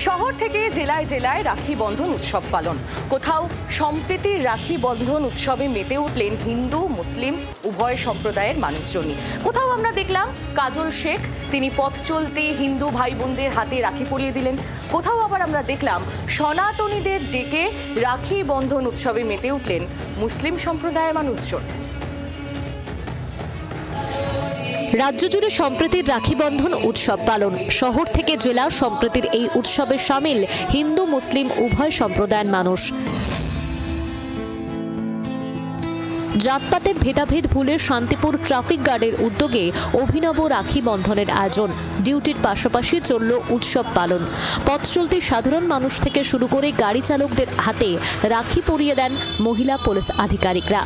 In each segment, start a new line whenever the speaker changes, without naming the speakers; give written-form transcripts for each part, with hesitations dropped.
শহর থেকে জেলায় জেলায় রাখি বন্ধন উৎসব পালন। কোথাও সম্প্রীতির রাখি বন্ধন উৎসবে মেতে উঠলেন হিন্দু মুসলিম উভয় সম্প্রদায়ের মানুষজনই। কোথাও আমরা দেখলাম কাজল শেখ, তিনি পথ চলতে হিন্দু ভাই বোনদের হাতে রাখি পরিয়ে দিলেন। কোথাও আবার আমরা দেখলাম সনাতনীদের ডেকে রাখি বন্ধন উৎসবে মেতে উঠলেন মুসলিম সম্প্রদায়ের মানুষজন।
রাজ্য জুড়ে সম্প্রীতির রাখি বন্ধন উৎসব পালন। শহর থেকে জেলা সম্প্রীতির এই উৎসবে সামিল হিন্দু মুসলিম উভয় সম্প্রদায়ের মানুষ। জাতপাতের ভেদাভেদ ভুলে শান্তিপুর ট্রাফিক গার্ডের উদ্যোগে অভিনব রাখি বন্ধনের আয়োজন। ডিউটির পাশাপাশি চলল উৎসব পালন। পথ চলতি সাধারণ মানুষ থেকে শুরু করে গাড়ি চালকদের হাতে রাখি পরিয়ে দেন মহিলা পুলিশ আধিকারিকরা।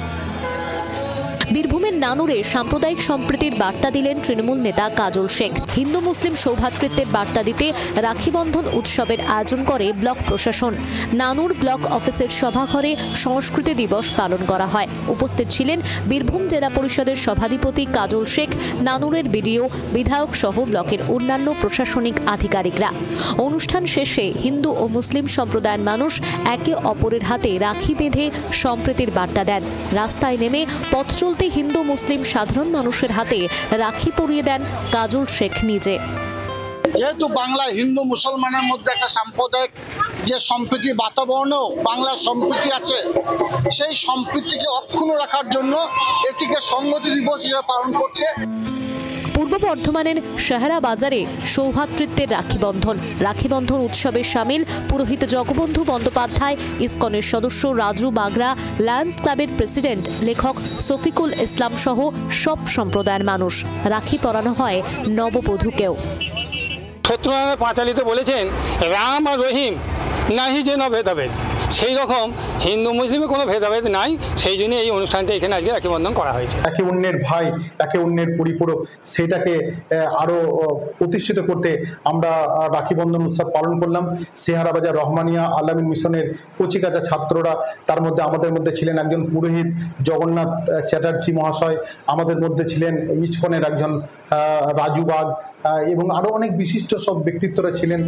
বীরভূমের নানুরে সাম্প্রদায়িক সম্প্রীতির বার্তা দিলেন তৃণমূল নেতা কাজল শেখ। হিন্দু মুসলিম সৌভ্রাতৃত্বের বার্তা দিতে রাখি বন্ধন উৎসবের আয়োজন করে ব্লক প্রশাসন। নানুর ব্লক অফিসের সভাঘরে সংস্কৃতি দিবস পালন করা হয়। উপস্থিত ছিলেন বীরভূম জেলা পরিষদের সভাধিপতি কাজল শেখ, নানুরের বিডিও, বিধায়ক সহ ব্লকের অন্যান্য প্রশাসনিক আধিকারিকরা। অনুষ্ঠান শেষে হিন্দু ও মুসলিম সম্প্রদায়ের মানুষ একে অপরের হাতে রাখি বেঁধে সম্প্রীতির বার্তা দেন। রাস্তায় নেমে পথ চলতে হিন্দু মুসলিম সাধারণ মানুষের হাতে রাখি পরিয়ে দেন কাজল শেখ নিজে।
যেহেতু বাংলা হিন্দু মুসলমানের মধ্যে একটা সাম্প্রদায়িক যে সম্প্রীতি বাতাবরণেও বাংলার সম্প্রীতি আছে, সেই সম্প্রীতিকে অক্ষুণ্ণ রাখার জন্য এটিকে সংহতি দিবস হিসেবে পালন করছে।
পূর্ব বর্ধমানের শাহরা বাজারে সৌভ্রাতৃত্বের রাখি বন্ধন উৎসবে সামিল পুরোহিত জগবন্ধু বন্দ্যোপাধ্যায়, ইসকনের সদস্য রাজু বাগরা, লায়ন্স ক্লাবের প্রেসিডেন্ট লেখক শফিকুল ইসলাম সহ সব সম্প্রদায়ের মানুষ। রাখি পরানো হয় নববধূকেও।
সত্যনারায়ণ পাঁচালীতে বলেছেন, রাম আর রহিম নাহি যেন ভেদাভেদ, সেই রকম হিন্দু মুসলিমে কোনো ভেদাভেদ নাই। সেই জন্য এই অনুষ্ঠানটা এখানে আজকে রাখি বন্ধন করা হয়েছে।
একে অন্যের ভাই, একে অন্যের পরিপূরক, সেটাকে আরো প্রতিষ্ঠিত করতে আমরা রাখি বন্ধন উৎসব পালন করলাম। সেহারা বাজার রহমানিয়া আল্লামিন মিশনের কচিকাঁচা ছাত্ররা, তার মধ্যে আমাদের মধ্যে ছিলেন একজন পুরোহিত জগন্নাথ চ্যাটার্জি মহাশয়, আমাদের মধ্যে ছিলেন ইসকনের একজন রাজু বাগ এবং আরো অনেক বিশিষ্ট সব ব্যক্তিত্বরা ছিলেন।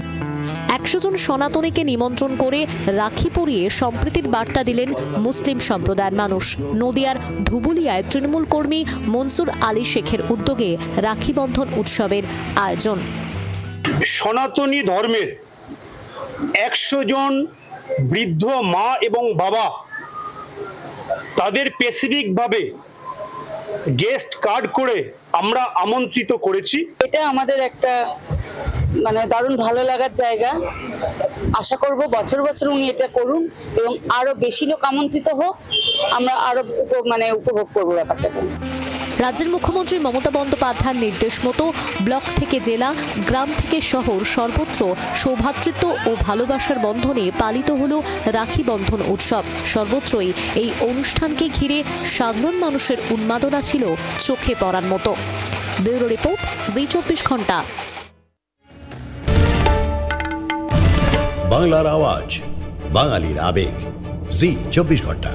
100 জন সনাতনীকে নিমন্ত্রণ করে রাখি পরিয়ে সম্প্রীতির বার্তা দিলেন মুসলিম সম্প্রদায়ের মানুষ। নদিয়ার ধুবুলিয়ায় তৃণমূল কর্মী মনসুর আলী শেখের উদ্যোগে রাখি বন্ধন উৎসবের আয়োজন।
সনাতনী ধর্মের 100 জন বৃদ্ধ মা এবং বাবা, তাদের স্পেসিফিকভাবে গেস্ট কার্ড করে আমরা আমন্ত্রিত করেছি।
এটা আমাদের একটা দারুণ ভালো লাগার জায়গা। আশা করব বছর বছর উনি এটা করুন এবং আরো বেশি লোক আমন্ত্রিত হোক, আমরা আরো উপভোগ করবো ব্যাপারটাকে।
রাজ্যের মুখ্যমন্ত্রী মমতা বন্দ্যোপাধ্যায়ের নির্দেশ মতো ব্লক থেকে জেলা, গ্রাম থেকে শহর সর্বত্র সৌভ্রাতৃত্ব ও ভালোবাসার বন্ধনে পালিত হলো রাখি বন্ধন উৎসব। সর্বত্রই এই অনুষ্ঠানকে ঘিরে সাধারণ মানুষের উন্মাদনা ছিল চোখে পড়ার মতো। ব্যুরো রিপোর্ট, জি24 ঘন্টা।
বাংলার আওয়াজ, বাঙালির আবেগ, জি24 ঘন্টা।